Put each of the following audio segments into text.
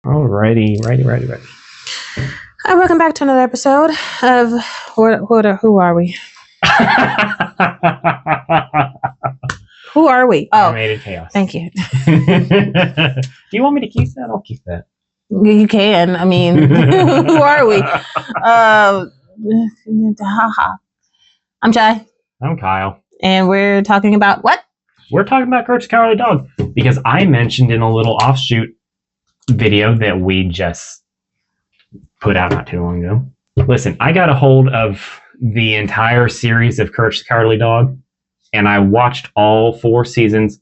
Alrighty, ready. Hi, welcome back to another episode of Who Are We? Who are we? Oh, Animated Chaos. Thank you. Do you want me to keep that? I'll keep that. You can. I mean, who are we? I'm Jai. I'm Kyle. And we're talking about what? We're talking about Courage the Cowardly Dog because I mentioned in a little offshoot video that we just put out not too long ago. Listen, I got a hold of the entire series of Courage the Cowardly Dog, and I watched all 4 seasons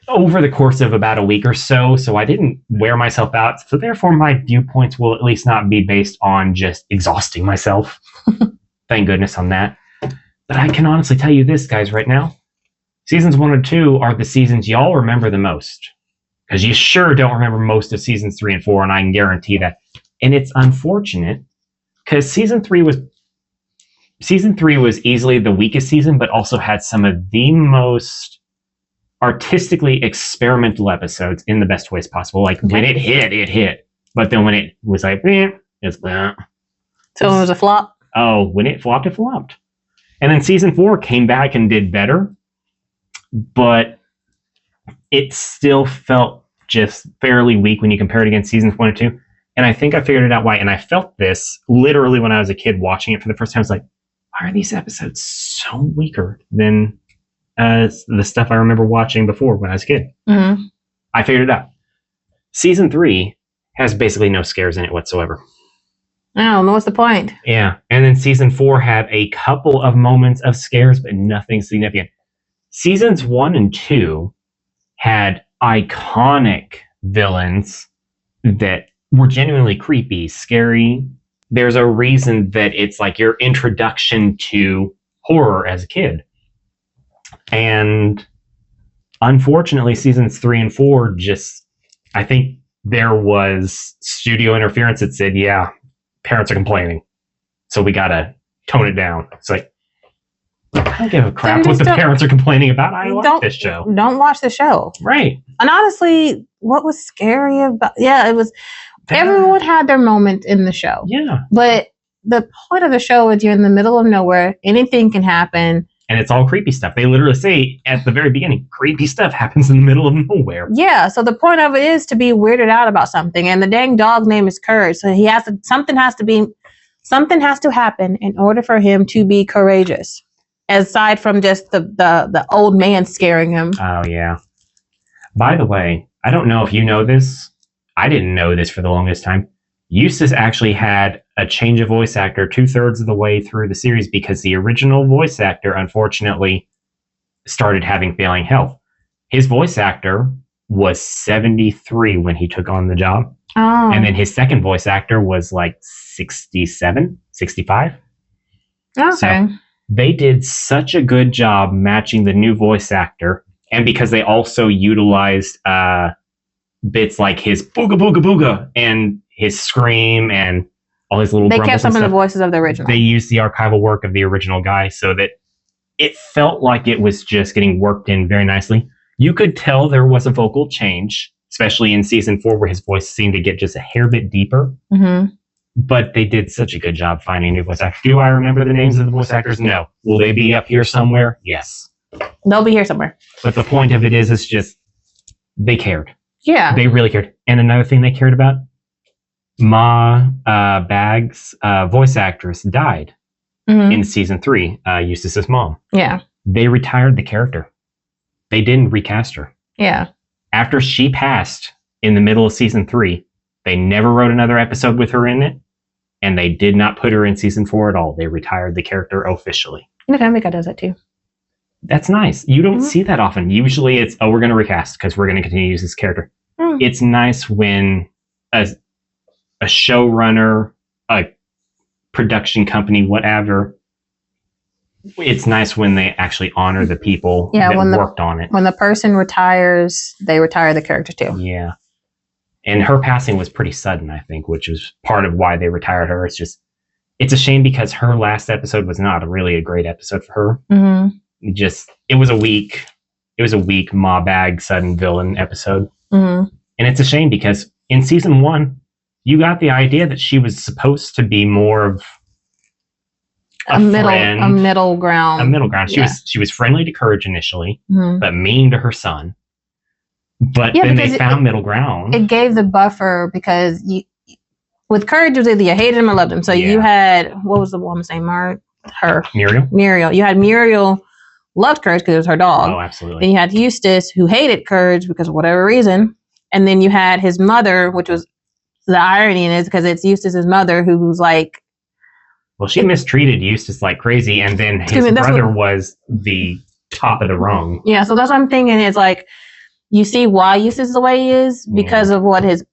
over the course of about a week or so, so I didn't wear myself out. So therefore, my viewpoints will at least not be based on just exhausting myself. Thank goodness on that. But I can honestly tell you this, guys, right now. Seasons 1 and 2 are the seasons y'all remember the most. Because you sure don't remember most of seasons 3 and 4, and I can guarantee that. And it's unfortunate, because season 3 was easily the weakest season, but also had some of the most artistically experimental episodes in the best ways possible. Like, when it hit. But then when it was like, it's that. So it was a flop? Oh, when it flopped, it flopped. And then season 4 came back and did better, but it still felt just fairly weak when you compare it against seasons 1 and 2. And I think I figured it out why. And I felt this literally when I was a kid watching it for the first time. I was like, why are these episodes so weaker than the stuff I remember watching before when I was a kid? Mm-hmm. I figured it out. Season 3 has basically no scares in it whatsoever. Oh, what's the point? Yeah. And then season 4 had a couple of moments of scares, but nothing significant. Seasons 1 and 2 had iconic villains that were genuinely creepy, scary. There's a reason that it's like your introduction to horror as a kid. And unfortunately, seasons 3 and 4 just, I think there was studio interference that said, yeah, parents are complaining, so we gotta tone it down. It's like, I don't give a crap what the parents are complaining about. I like this show. Don't watch the show. Right. And honestly, what was scary about... Yeah, it was... Everyone had their moment in the show. Yeah. But the point of the show is you're in the middle of nowhere. Anything can happen. And it's all creepy stuff. They literally say at the very beginning, creepy stuff happens in the middle of nowhere. Yeah, so the point of it is to be weirded out about something. And the dang dog's name is Courage. So something has to happen in order for him to be courageous. Aside from just the old man scaring him. Oh, yeah. By the way, I don't know if you know this. I didn't know this for the longest time. Eustace actually had a change of voice actor 2/3 of the way through the series because the original voice actor, unfortunately, started having failing health. His voice actor was 73 when he took on the job. Oh. And then his second voice actor was like 67, 65. Okay. So they did such a good job matching the new voice actor. And because they also utilized bits like his booga booga booga and his scream and all his little grumbles. They kept some of the voices of the original. They used the archival work of the original guy so that it felt like it was just getting worked in very nicely. You could tell there was a vocal change, especially in season 4 where his voice seemed to get just a hair bit deeper. Mm-hmm. But they did such a good job finding new voice actors. Do I remember the names of the voice actors? No. Will they be up here somewhere? Yes. They'll be here somewhere. But the point of it is just they cared. Yeah. They really cared. And another thing they cared about, Ma Bag's voice actress died in season 3, Eustace's mom. Yeah. They retired the character. They didn't recast her. Yeah. After she passed in the middle of season 3, they never wrote another episode with her in it, and they did not put her in season 4 at all. They retired the character officially. The Family Guy does that too. That's nice. You don't see that often. Usually it's, we're going to recast because we're going to continue to use this character. It's nice when a showrunner, a production company, whatever, it's nice when they actually honor the people that worked on it. When the person retires, they retire the character too. Yeah. And her passing was pretty sudden, I think, which was part of why they retired her. It's a shame because her last episode was not really a great episode for her. Mm-hmm. It was a weak Ma Bag sudden villain episode. Mm-hmm. And it's a shame because in season 1, you got the idea that she was supposed to be more of a middle ground. A middle ground. Yeah. She was friendly to Courage initially, Mhm. but mean to her son. But Yeah, then because they found middle ground. It gave the buffer because with Courage, it was either you hated him or loved him. So Yeah. you had, what was the woman's name? Muriel? Muriel. You had Muriel loved Courage because it was her dog. Oh, absolutely. Then you had Eustace who hated Courage because of whatever reason. And then you had his mother, which was the irony in it is because it's Eustace's mother who was like, Well, she mistreated Eustace like crazy, and then his brother was the top of the rung. Yeah, so that's what I'm thinking is like, you see why Eustace is the way he is because of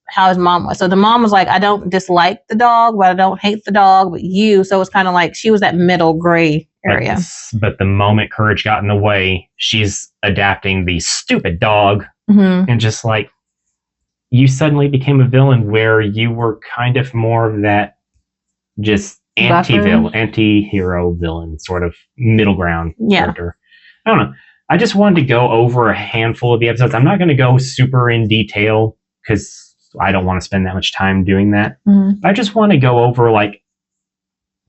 how his mom was. So the mom was like, I don't dislike the dog, but I don't hate the dog, but you. So it's kind of like she was that middle gray area. But the moment Courage got in the way, she's adapting the stupid dog, and just like, you suddenly became a villain where you were kind of more of that just anti-hero villain sort of middle ground character. I don't know. I just wanted to go over a handful of the episodes. I'm not going to go super in detail because I don't want to spend that much time doing that. I just want to go over like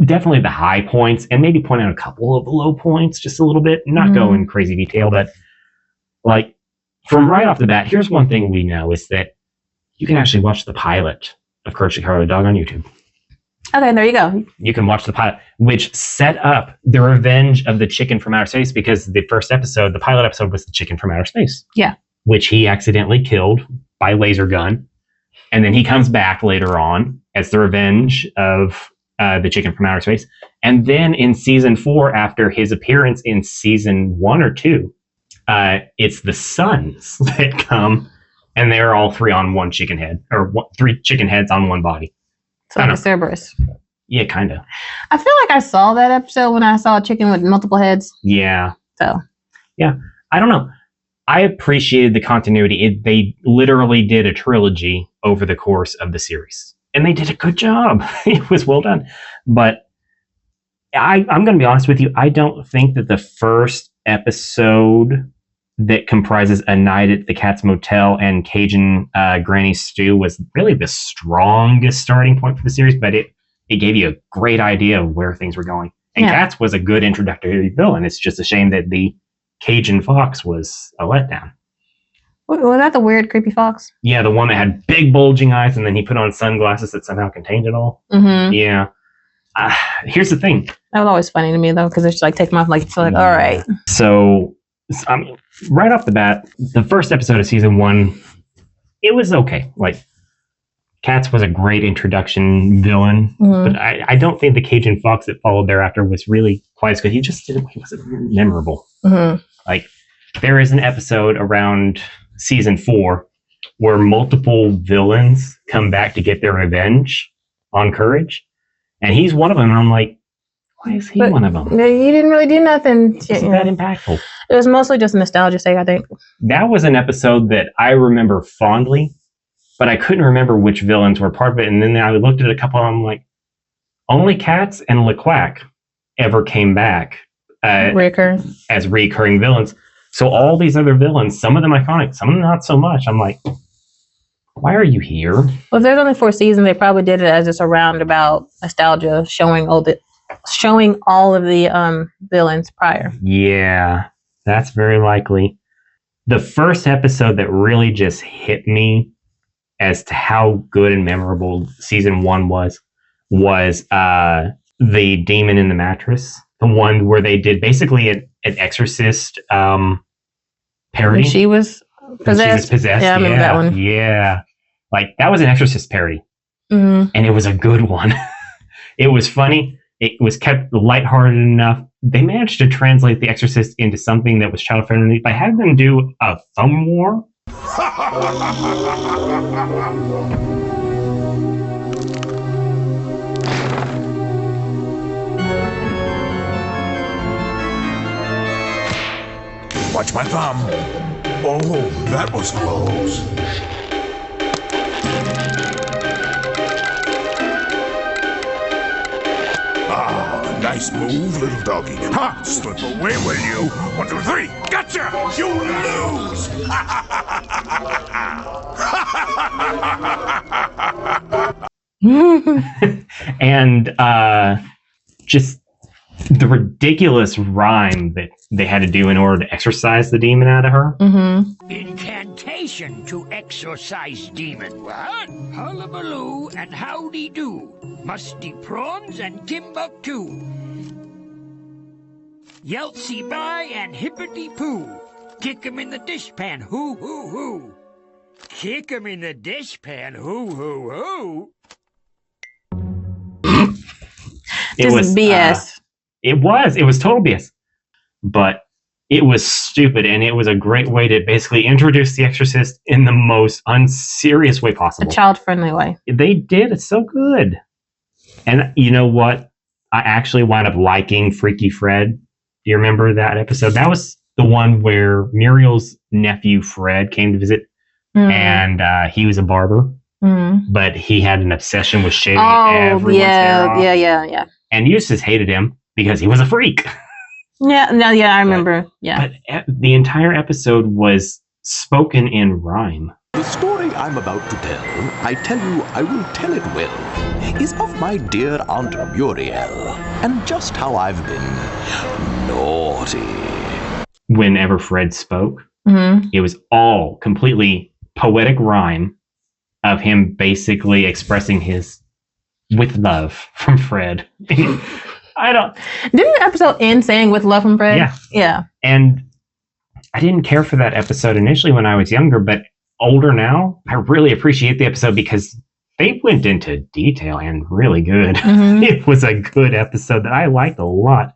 definitely the high points and maybe point out a couple of the low points just a little bit. Not go in crazy detail, but like from right off the bat, here's one thing we know is that you can actually watch the pilot of Courage the Cowardly Dog on YouTube. Okay, there you go. You can watch the pilot, which set up the revenge of the chicken from outer space because the first episode, the pilot episode, was the chicken from outer space. Yeah. Which he accidentally killed by laser gun. And then he comes back later on as the revenge of the chicken from outer space. And then in season 4, after his appearance in season 1 or 2, it's the sons that come and they're all 3 on one chicken head, or 3 chicken heads on one body. So like a Cerberus. Yeah, kind of. I feel like I saw that episode when I saw a chicken with multiple heads. Yeah. So. Yeah. I don't know. I appreciated the continuity. They literally did a trilogy over the course of the series. And they did a good job. It was well done. But I'm going to be honest with you. I don't think that the first episode that comprises A Night at the Cat's Motel and Cajun Granny Stew was really the strongest starting point for the series, but it gave you a great idea of where things were going. And Cats was a good introductory villain. It's just a shame that the Cajun Fox was a letdown. Was that the weird, creepy fox? Yeah, the one that had big bulging eyes and then he put on sunglasses that somehow contained it all. Yeah. Here's the thing. That was always funny to me, though, because it's like, take them off, like, all right. So, I mean, right off the bat, the first episode of season 1, it was okay. Like, Cats was a great introduction villain, but I don't think the Cajun Fox that followed thereafter was really quite as good. He wasn't memorable. Like, there is an episode around season 4 where multiple villains come back to get their revenge on Courage, and he's one of them. And I'm like, why is he one of them? You didn't really do nothing. It's that impactful. It was mostly just nostalgia sake, I think. That was an episode that I remember fondly, but I couldn't remember which villains were part of it. And then I looked at a couple of them, like, only Cats and LeQuack ever came back as recurring villains. So all these other villains, some of them iconic, some of them not so much. I'm like, why are you here? Well, if there's only 4 seasons, they probably did it as just a roundabout nostalgia, showing all of the villains prior. Yeah, that's very likely. The first episode that really just hit me as to how good and memorable season 1 was the Demon in the Mattress. The one where they did basically an Exorcist parody. When she was possessed. Yeah, I remember that one. Yeah. Like, that was an Exorcist parody. And it was a good one. It was funny. It was kept lighthearted enough. They managed to translate The Exorcist into something that was child-friendly by having them do a thumb war. Watch my thumb. Oh, that was close. Ah, nice move, little doggy. Ha! Slip away, will you? 1, 2, 3. Gotcha! You lose! And just the ridiculous rhyme that they had to do in order to exorcise the demon out of her. Mm-hmm. Incantation to exorcise demon. What? Hullabaloo and howdy do. Musty prawns and Timbuktu. Yeltsy bye and hippity poo. Kick 'em in the dishpan, hoo hoo hoo. Kick 'em in the dishpan, hoo hoo hoo. It Just was BS. It was total BS, but it was stupid, and it was a great way to basically introduce The Exorcist in the most unserious way A possible. child-friendly way. They did it so good. And you know what? I actually wound up liking Freaky Fred. Do you remember that episode? That was the one where Muriel's nephew Fred came to visit, and he was a barber, but he had an obsession with shaving everyone's hair off. Yeah. And Eustace hated him because he was a freak. I remember. Yeah. But the entire episode was spoken in rhyme. The story I'm about to tell, I tell you I will tell it well, is of my dear Aunt Muriel, and just how I've been naughty. Whenever Fred spoke, Mm-hmm. it was all completely poetic rhyme of him basically expressing his with love from Fred. Didn't the episode end saying with love from Fred? Yeah. And I didn't care for that episode initially when I was younger, but older now, I really appreciate the episode because they went into detail and really good. Mhm. It was a good episode that I liked a lot.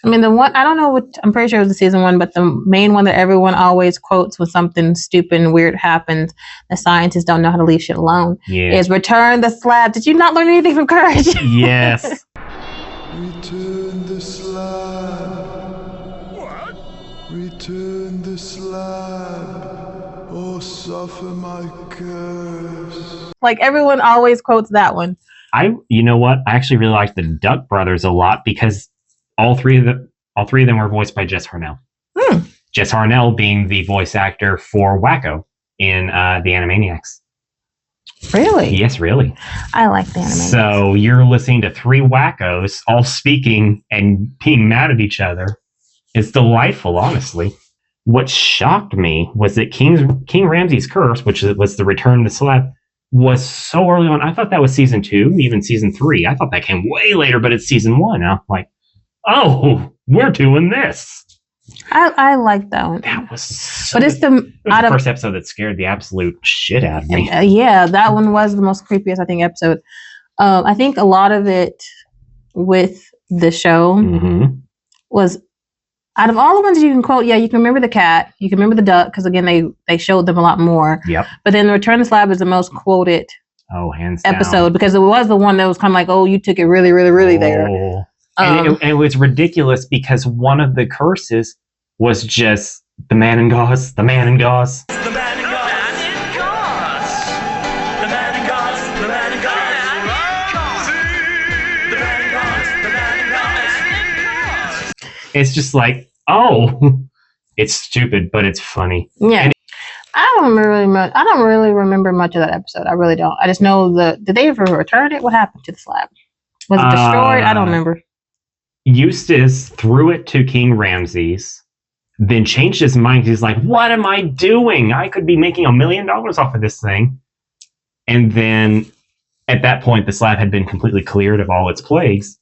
I mean, the one, I don't know what, I'm pretty sure it was the season one, but the main one that everyone always quotes when something stupid and weird happens, the scientists don't know how to leave shit alone, Yeah. is return the slab. Did you not learn anything from Courage? Yes. Return the slab. What? Return the slab, or suffer my curse. Like, everyone always quotes that one. You know what? I actually really liked the Duck Brothers a lot because all three of them were voiced by Jess Harnell. Jess Harnell being the voice actor for Wacko in the Animaniacs. Really? Yes, really. I like the anime. So you're listening to three wackos all speaking and being mad at each other. It's delightful, honestly. What shocked me was that King Ramses' Curse, which was the Return to the Slab, was so early on. I thought that was season 2, even season 3. I thought that came way later, but it's season 1. I'm like, oh, we're doing this. I like that one. That was so But it's it was out the of first episode that scared the absolute shit out of me. yeah, that one was the most creepiest, I think, episode. I think a lot of it with the show Hmm. was, out of all the ones you can quote, yeah, you can remember the cat, you can remember the duck, because again, they showed them a lot more. Yep. But then Return to the Slab is the most quoted Oh, hands down. episode because it was the one that was kind of like, oh, you took it really, really, really there. Oh. And it was ridiculous because one of the curses was just the man in gauze, the man in gauze. The man in gauze. The man in gauze. The man in gauze. The man in gauze. The man in gauze. It's just like, oh, it's stupid, but it's funny. Yeah. And- I don't really remember much of that episode. I really don't. I just know did they ever return it? What happened to the slab? Was it destroyed? I don't remember. Eustace threw it to King Ramses, then changed his mind. He's like, what am I doing? I could be making $1 million off of this thing. And then at that point, the slab had been completely cleared of all its plagues.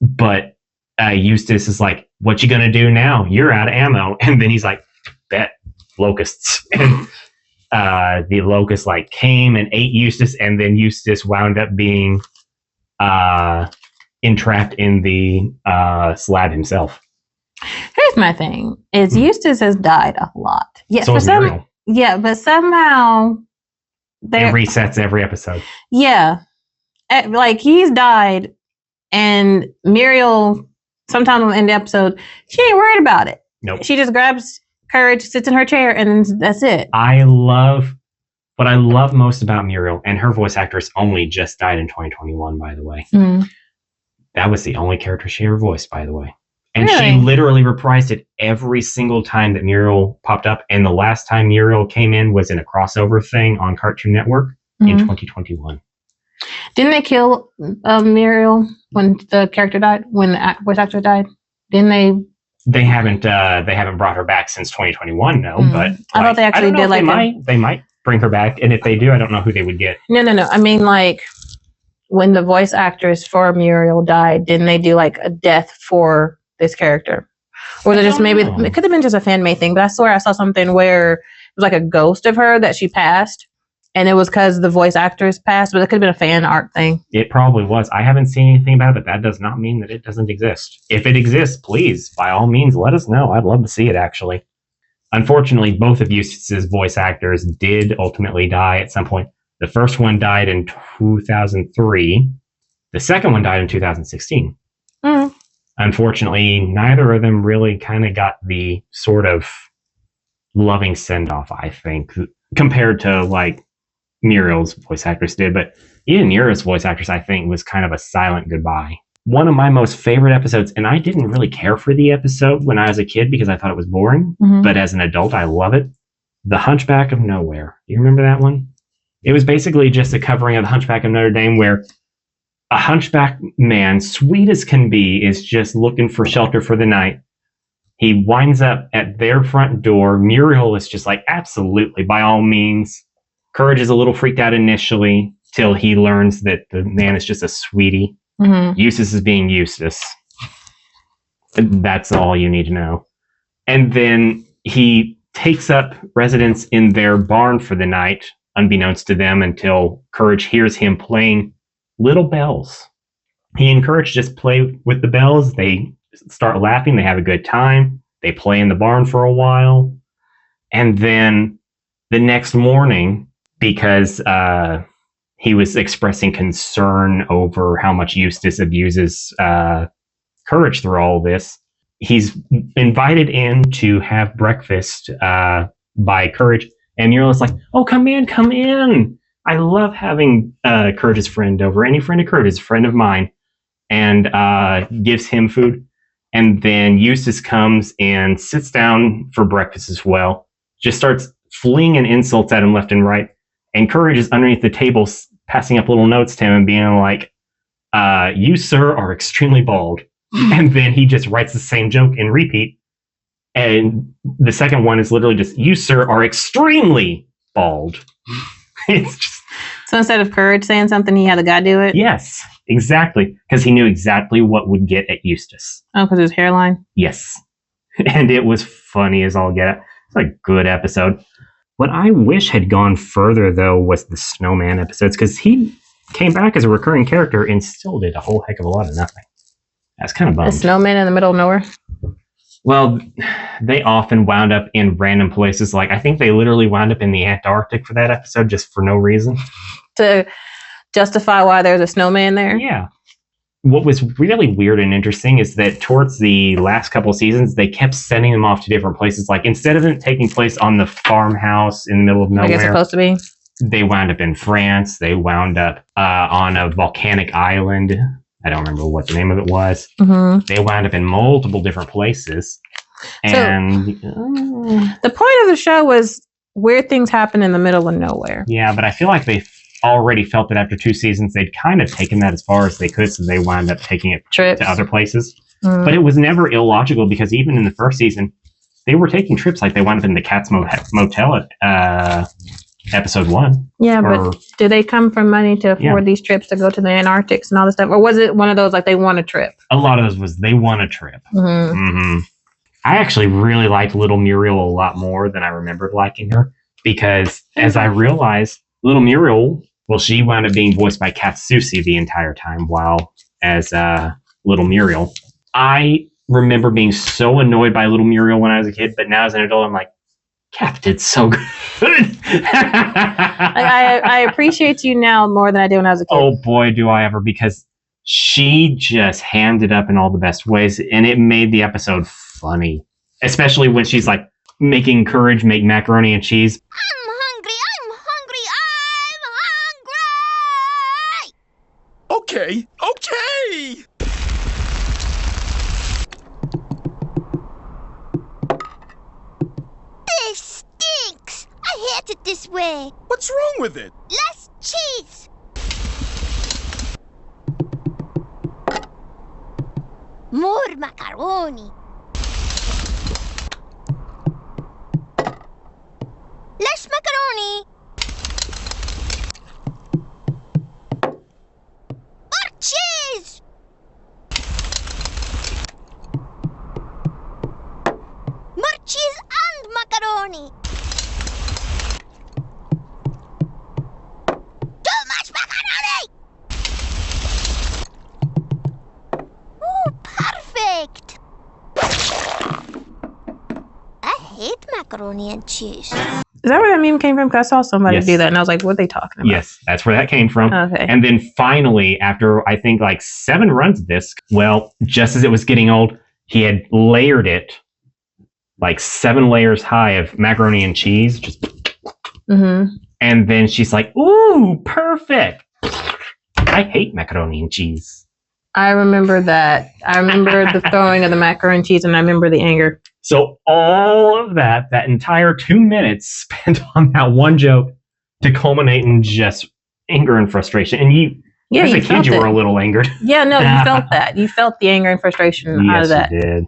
But Eustace is like, what you gonna do now? You're out of ammo. And then he's like, bet locusts. And the locusts like came and ate Eustace, and then Eustace wound up being entrapped in the slab himself. Here's my thing: is Eustace has died a lot. Yes, So for is some, Muriel. yeah, but somehow It there, resets every episode. yeah, like he's died, and Muriel. Sometime in the episode, she ain't worried about it. Nope. She just grabs Courage, sits in her chair, and that's it. What I love most about Muriel, and her voice actress only just died in 2021, by the way. Mm. That was the only character she ever voiced, by the way. And she Really? literally reprised it every single time that Muriel popped up. And the last time Muriel came in was in a crossover thing on Cartoon Network in Mhm. 2021. Didn't they kill Muriel when the character died? When the voice actor died? Didn't they? They haven't brought her back since 2021, no. Mm. But I thought they I don't actually know did if like they might bring her back, and if they do, I don't know who they would get. No. I mean, like when the voice actress for Muriel died, didn't they do like a death for this character? Or was it just maybe know. it could have been just a fan made thing? But I swear I saw something where it was like a ghost of her that she passed, and it was because the voice actress passed. But it could have been a fan art thing. It probably was. I haven't seen anything about it, but that does not mean that it doesn't exist. If it exists, please, by all means, let us know. I'd love to see it, actually. Unfortunately, both of Eustace's voice actors did ultimately die at some point. The first one died in 2003. The second one died in 2016. Mm. Unfortunately, neither of them really kind of got the sort of loving send-off, I think, compared to, like, Muriel's voice actress did. But even Muriel's voice actress, I think, was kind of a silent goodbye. One of my most favorite episodes, and I didn't really care for the episode when I was a kid because I thought it was boring, Mhm. but as an adult, I love it. The Hunchback of Nowhere. Do you remember that one? It was basically just a covering of The Hunchback of Notre Dame where a hunchback man, sweet as can be, is just looking for shelter for the night. He winds up at their front door. Muriel is just like, absolutely, by all means. Courage is a little freaked out initially till he learns that the man is just a sweetie. Mm-hmm. Eustace is being Eustace. That's all you need to know. And then he takes up residence in their barn for the night, unbeknownst to them, until Courage hears him playing little bells. He and Courage just play with the bells. They start laughing. They have a good time. They play in the barn for a while. And then the next morning, because he was expressing concern over how much Eustace abuses Courage through all this, he's invited in to have breakfast by Courage. And Muriel is like, oh, come in. I love having Courage's friend over. Any friend of Courage is a friend of mine. And gives him food. And then Eustace comes and sits down for breakfast as well. Just starts flinging insults at him left and right. And Courage is underneath the table passing up little notes to him and being like, you, sir, are extremely bald. And then he just writes the same joke in repeat. And the second one is literally just, you, sir, are extremely bald. It's just... So instead of Courage saying something, he had the guy do it? Yes, exactly. Because he knew exactly what would get at Eustace. Oh, because his hairline? Yes. And it was funny as all get out. It's a good episode. What I wish had gone further, though, was the Snowman episodes, because he came back as a recurring character and still did a whole heck of a lot of nothing. That's kind of A bummed. snowman in the middle of nowhere? Well, they often wound up in random places. Like, I think they literally wound up in the Antarctic for that episode just for no reason. To justify why there's a snowman there? Yeah. What was really weird and interesting is that towards the last couple of seasons, they kept sending them off to different places. Like, instead of it taking place on the farmhouse in the middle of I guess it's nowhere, supposed to be. they wound up in France. They wound up on a volcanic island. I don't remember what the name of it was. Mm-hmm. They wound up in multiple different places. And The point of the show was weird things happen in the middle of nowhere. yeah, but I feel like they already felt that after 2 seasons, they'd kind of taken that as far as they could, so they wound up taking it Trips. to other places. Mm. But it was never illogical because even in the first season, they were taking trips. Like they wound up in the Cat's Motel at episode 1. Yeah, Or- but do they come from money to afford Yeah. these trips to go to the Antarctics and all this stuff? Or was it one of those like they want a trip? A lot of those was they won a trip. Mm-hmm. Hmm. I actually really liked Little Muriel a lot more than I remembered liking her because as I realized, Little Muriel, well, she wound up being voiced by Katsusi the entire time while as Little Muriel. I remember being so annoyed by Little Muriel when I was a kid, but now as an adult, I'm like, Kath did so good. I appreciate you now more than I did when I was a kid. Oh boy, do I ever, because she just hammed it up in all the best ways, and it made the episode funny. Especially when she's like making Courage make macaroni and cheese. I'm hungry. Okay. stinks! I hate it this way. What's wrong with it? Less cheese. More macaroni. Less macaroni. More cheese. More cheese and macaroni. Too much macaroni. Ooh, perfect. I hate macaroni and cheese. Is that where that meme came from? 'Cause I saw somebody Yes. do that, and I was like, "What are they talking about?" Yes, that's where that came from. Okay. And then finally, after I think like 7 runs of this, well, just as it was getting old, he had layered it like 7 layers high of macaroni and cheese. Just, Mm-hmm. and then she's like, "Ooh, perfect." I hate macaroni and cheese. I remember that. I remember the throwing of the macaroni and cheese, and I remember the anger. So all of that entire 2 minutes spent on that one joke to culminate in just anger and frustration. And you, Yeah, as you a kid, felt you it. were a little angered. Yeah, no, you felt that. You felt the anger and frustration out Yes, of that. you did.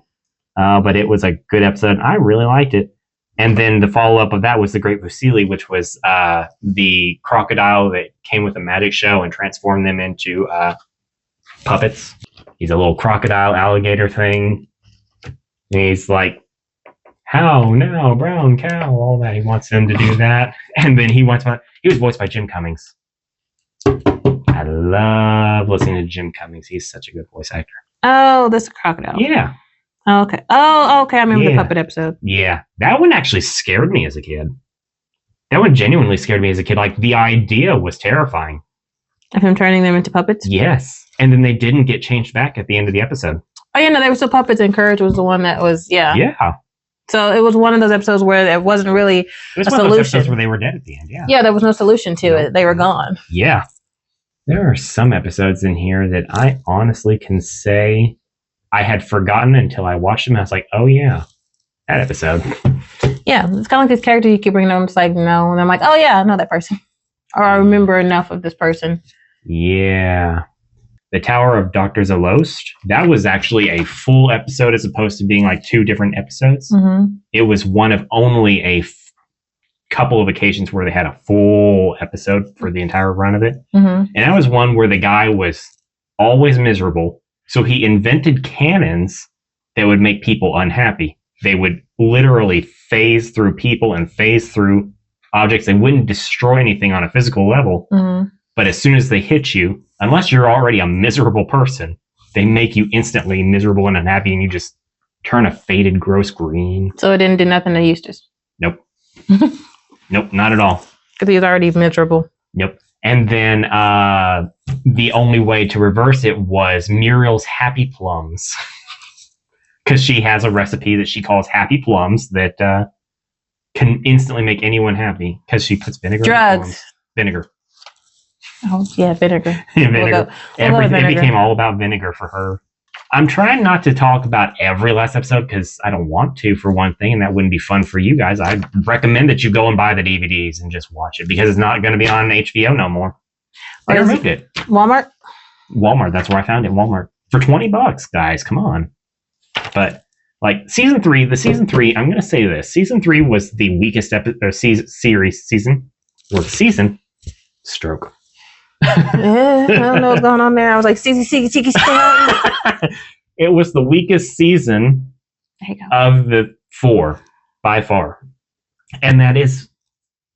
But it was a good episode. I really liked it. And then the follow-up of that was The Great Vasily, which was the crocodile that came with a magic show and transformed them into puppets. He's a little crocodile alligator thing. And he's like, "How now, brown cow?" All that. He wants them to do that. And then he was voiced by Jim Cummings. I love listening to Jim Cummings. He's such a good voice actor. Oh, this is a crocodile. Yeah. Oh, okay. Oh, okay. I remember the Yeah. puppet episode. Yeah, that one actually scared me as a kid. That one genuinely scared me as a kid. Like, the idea was terrifying. Of him turning them into puppets? Yes. And then they didn't get changed back at the end of the episode. Oh, yeah, no, they were still puppets, and Courage was the one that was, yeah. Yeah. So it was one of those episodes where there wasn't really It was a one of those solution. episodes where they were dead at the end. Yeah. Yeah, there was no solution to it. They were gone. Yeah. There are some episodes in here that I honestly can say I had forgotten until I watched them. I was like, oh, yeah, that episode. Yeah, it's kind of like this character you keep bringing up. It's like, no. And I'm like, oh, yeah, I know that person. Or I remember enough of this person. Yeah. The Tower of Dr. Zalost, that was actually a full episode as opposed to being like 2 different episodes. Mm-hmm. It was one of only a couple of occasions where they had a full episode for the entire run of it. Mm-hmm. And that was one where the guy was always miserable. So he invented cannons that would make people unhappy. They would literally phase through people and phase through objects. They wouldn't destroy anything on a physical level. Mm-hmm. But as soon as they hit you, unless you're already a miserable person, they make you instantly miserable and unhappy, and you just turn a faded, gross green. So it didn't do nothing to Eustace. Nope. Nope, not at all. Because he was already miserable. Nope. And then the only way to reverse it was Muriel's Happy Plums. Because she has a recipe that she calls Happy Plums that can instantly make anyone happy. Because she puts vinegar in the Drugs. plums. Vinegar. Oh, yeah, vinegar. Vinegar. We'll go Everything with it vinegar. became all about vinegar for her. I'm trying not to talk about every last episode because I don't want to, for one thing, and that wouldn't be fun for you guys. I recommend that you go and buy the DVDs and just watch it because it's not going to be on HBO no more. They Where is removed it. Walmart? Walmart. That's where I found it. Walmart for $20, guys. Come on. But like season 3, I'm going to say this: season 3 was the weakest season. Stroke. Yeah, I don't know what's going on there. I was like, Cheeky. It was the weakest season There you go. of the 4 by far. And that is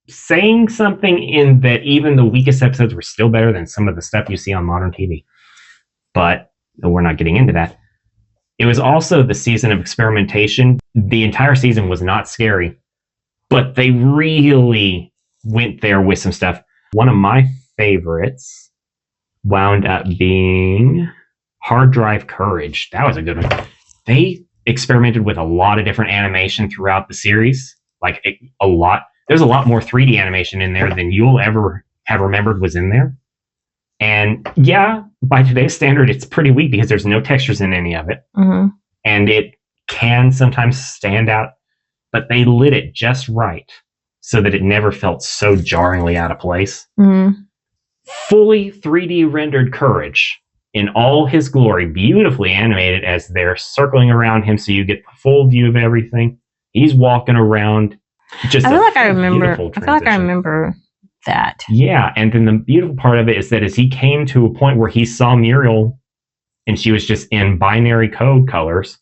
saying something in that even the weakest episodes were still better than some of the stuff you see on modern TV. But we're not getting into that. It was also the season of experimentation. The entire season was not scary, but they really went there with some stuff. One of my favorites wound up being Hard Drive Courage. That was a good one. They experimented with a lot of different animation throughout the series. A lot. There's a lot more 3D animation in there than you'll ever have remembered was in there. And yeah, by today's standard, it's pretty weak because there's no textures in any of it. Mm-hmm. And it can sometimes stand out but they lit it just right so that it never felt so jarringly out of place. Mm-hmm. Fully 3D rendered Courage in all his glory, beautifully animated as they're circling around him so you get the full view of everything. He's walking around. Just I feel like I transition. remember that. Yeah, and then the beautiful part of it is that as he came to a point where he saw Muriel and she was just in binary code colors,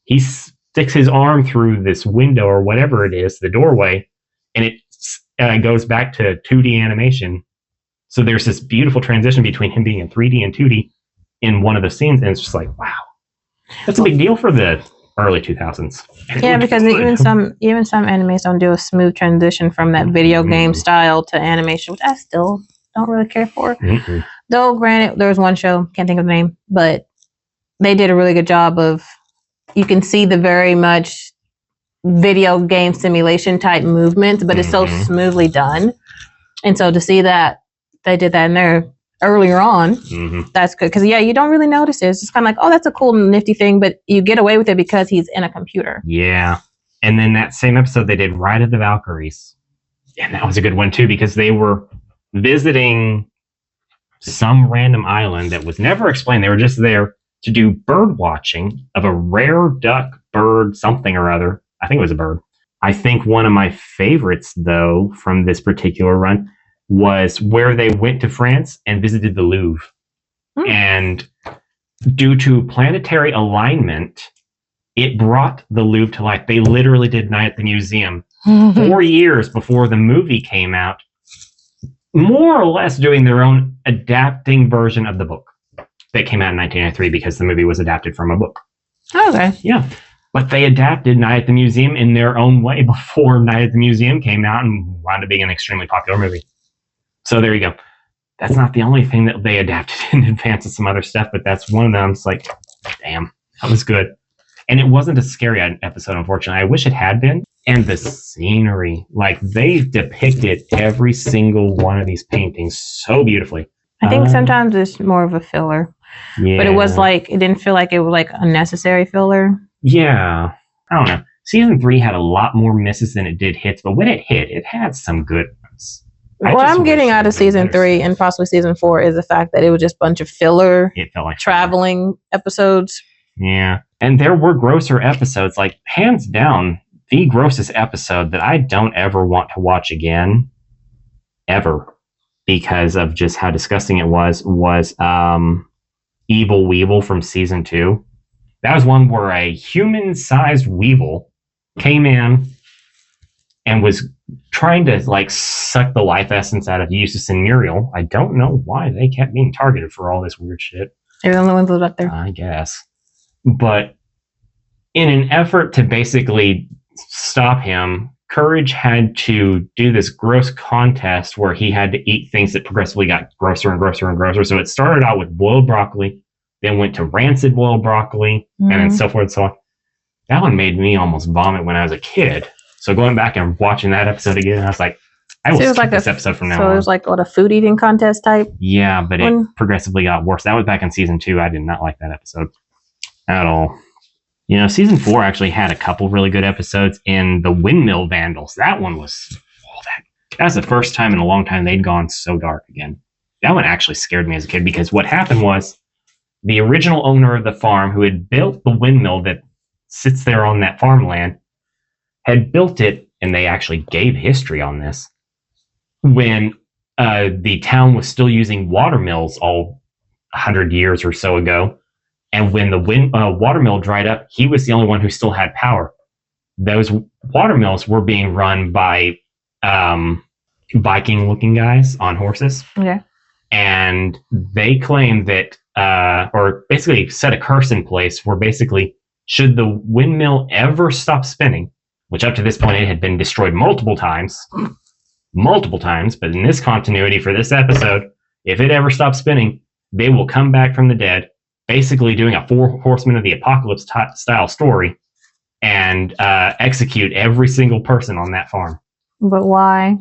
he sticks his arm through this window or whatever it is, the doorway, and it goes back to 2D animation. So there's this beautiful transition between him being in 3D and 2D in one of the scenes, and it's just like, wow, that's a big deal for the early 2000s. Yeah, because even some animes don't do a smooth transition from that video game style to animation, which I still don't really care for. Mm-hmm. Though, granted, there was one show, can't think of the name, but they did a really good job of, you can see the very much video game simulation type movements, but it's so smoothly done. And so to see that they did that in there earlier on, that's good. Because, yeah, you don't really notice it. It's just kind of like, oh, that's a cool, nifty thing, but you get away with it because he's in a computer. Yeah. And then that same episode, they did Ride of the Valkyries. And that was a good one, too, because they were visiting some random island that was never explained. They were just there to do bird watching of a rare duck, bird, something or other. I think it was a bird. I think one of my favorites, though, from this particular run was where they went to France and visited the Louvre. And due to planetary alignment, it brought the Louvre to life. They literally did Night at the Museum 4 years before the movie came out, more or less doing their own adapting version of the book that came out in 1993 because the movie was adapted from a book. Okay. Yeah. But they adapted Night at the Museum in their own way before Night at the Museum came out and wound up being an extremely popular movie. So there you go. That's not the only thing that they adapted in advance of some other stuff, but that's one of them. It's like, damn, that was good. And it wasn't a scary episode, unfortunately. I wish it had been. And the scenery, like they depicted every single one of these paintings so beautifully. I think sometimes it's more of a filler. Yeah. But it was like, it didn't feel like it was like unnecessary filler. Yeah. I don't know. Season 3 had a lot more misses than it did hits, but when it hit, it had some good ones. What I'm getting out of season 3 and possibly season 4 is the fact that it was just a bunch of filler, it felt like traveling episodes. Yeah. And there were grosser episodes, like hands down, the grossest episode that I don't ever want to watch again, ever, because of just how disgusting it was Evil Weevil from season 2. That was one where a human-sized weevil came in and was trying to like suck the life essence out of Eustace and Muriel. I don't know why they kept being targeted for all this weird shit. They're the only ones that lived up there. I guess. But in an effort to basically stop him, Courage had to do this gross contest where he had to eat things that progressively got grosser and grosser and grosser. So it started out with boiled broccoli, then went to rancid boiled broccoli, and then so forth and so on. That one made me almost vomit when I was a kid. So going back and watching that episode again, I was like, I will skip this episode from now on. So it was like what, a food eating contest type? Yeah, but it progressively got worse. That was back in season 2. I did not like that episode at all. You know, season 4 actually had a couple really good episodes in The Windmill Vandals. That one was, that's the first time in a long time they'd gone so dark again. That one actually scared me as a kid because what happened was the original owner of the farm who had built the windmill that sits there on that farmland had built it, and they actually gave history on this, when the town was still using water mills all 100 years or so ago. And when the water mill dried up, he was the only one who still had power. Those water mills were being run by Viking-looking guys on horses. Okay. And they claimed that, or basically set a curse in place where basically, should the windmill ever stop spinning, which up to this point it had been destroyed multiple times, but in this continuity for this episode, if it ever stops spinning, they will come back from the dead, basically doing a 4 Horsemen of the Apocalypse style story, and execute every single person on that farm. But why?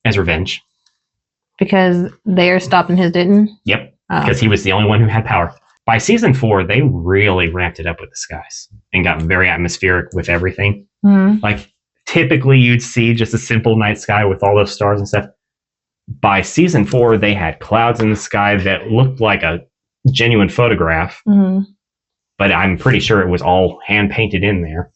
As revenge. Because theirs stopped and his didn't? Yep, because he was the only one who had power. By season 4, they really ramped it up with the skies and got very atmospheric with everything. Mhm. Like, typically you'd see just a simple night sky with all those stars and stuff. By season 4, they had clouds in the sky that looked like a genuine photograph, Mhm. but I'm pretty sure it was all hand painted in there.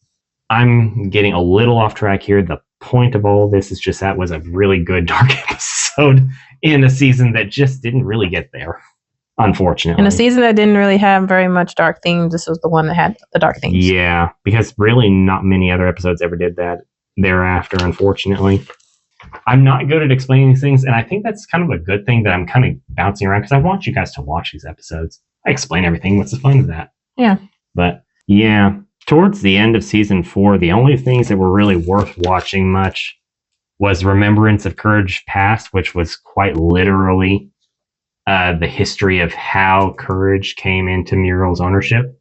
I'm getting a little off track here. The point of all of this is just that was a really good dark episode in a season that just didn't really get there, unfortunately. In a season that didn't really have very much dark themes, this was the one that had the dark themes. Yeah, because really not many other episodes ever did that thereafter, unfortunately. I'm not good at explaining these things, and I think that's kind of a good thing that I'm kind of bouncing around because I want you guys to watch these episodes. I explain everything. What's the fun of that? Yeah. But yeah, towards the end of season 4, the only things that were really worth watching much was Remembrance of Courage Past, which was quite literally the history of how Courage came into Muriel's ownership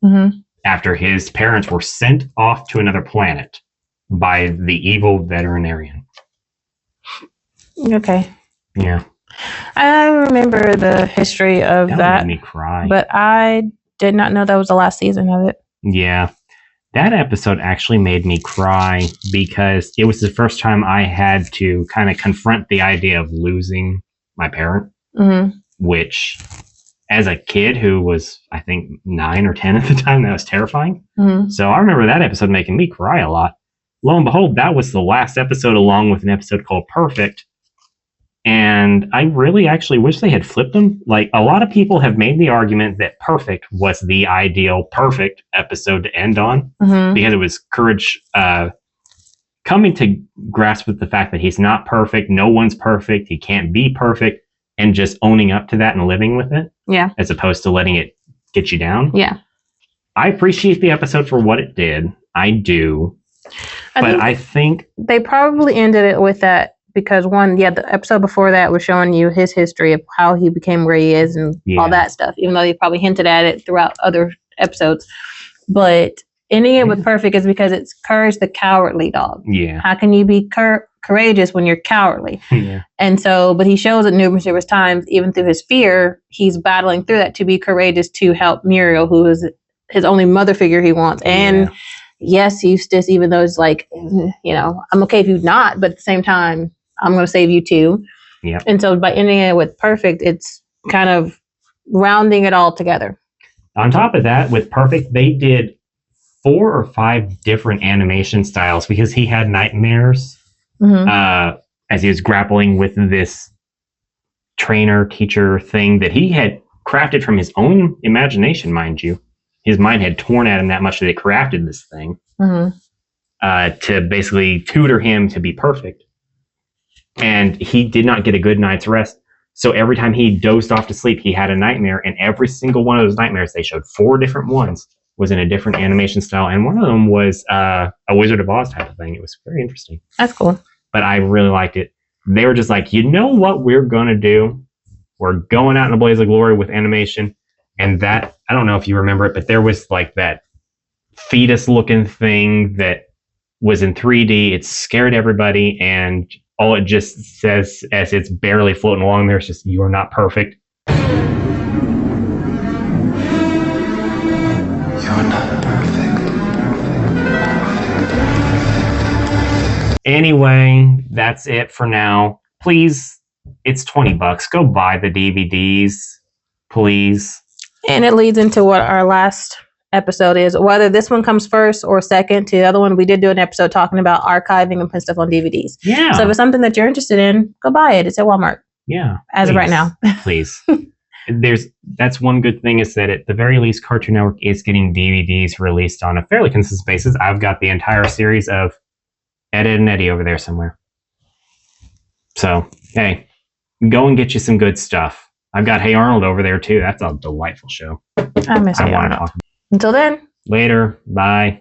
after his parents were sent off to another planet by the evil veterinarian. Okay. Yeah. I remember the history of that, made me cry. but I did not know that was the last season of it. Yeah. That episode actually made me cry because it was the first time I had to kind of confront the idea of losing my parent, which, as a kid who was, I think, 9 or 10 at the time, that was terrifying. So I remember that episode making me cry a lot. Lo and behold, that was the last episode along with an episode called Perfect. And I really actually wish they had flipped them. Like, a lot of people have made the argument that Perfect was the ideal perfect episode to end on because it was Courage coming to grasp with the fact that he's not perfect, no one's perfect, he can't be perfect, and just owning up to that and living with it. Yeah. As opposed to letting it get you down. Yeah. I appreciate the episode for what it did. I do. I think they probably ended it with that because the episode before that was showing you his history of how he became where he is and all that stuff, even though they probably hinted at it throughout other episodes. But ending it with Perfect is because it's Courage the cowardly dog. Yeah. How can you be courageous when you're cowardly? Yeah. And so, but he shows it numerous times, even through his fear, he's battling through that to be courageous to help Muriel, who is his only mother figure he wants. And yes, Eustace, even though it's like, I'm okay if you're not, but at the same time, I'm going to save you too. Yeah. And so by ending it with Perfect, it's kind of rounding it all together. On top of that, with Perfect, they did 4 or 5 different animation styles because he had nightmares as he was grappling with this trainer-teacher thing that he had crafted from his own imagination, mind you. His mind had torn at him that much that he crafted this thing to basically tutor him to be perfect. And he did not get a good night's rest. So every time he dozed off to sleep, he had a nightmare. And every single one of those nightmares, they showed 4 different ones, was in a different animation style. And one of them was a Wizard of Oz type of thing. It was very interesting. That's cool. But I really liked it. They were just like, you know what we're going to do? We're going out in a blaze of glory with animation. And that, I don't know if you remember it, but there was like that fetus-looking thing that was in 3D. It scared everybody, and all it just says as it's barely floating along there is just, you are not perfect. You're not perfect. Anyway, that's it for now. Please, it's $20. Go buy the DVDs, please. And it leads into what our last episode is, whether this one comes first or second to the other one. We did do an episode talking about archiving and putting stuff on DVDs. Yeah. So if it's something that you're interested in, go buy it. It's at Walmart. Yeah. As of right now. Please. That's one good thing is that at the very least, Cartoon Network is getting DVDs released on a fairly consistent basis. I've got the entire series of Ed, Edd and Eddy over there somewhere. So, hey, go and get you some good stuff. I've got Hey Arnold over there too. That's a delightful show. I miss Hey Arnold. Until then. Later. Bye.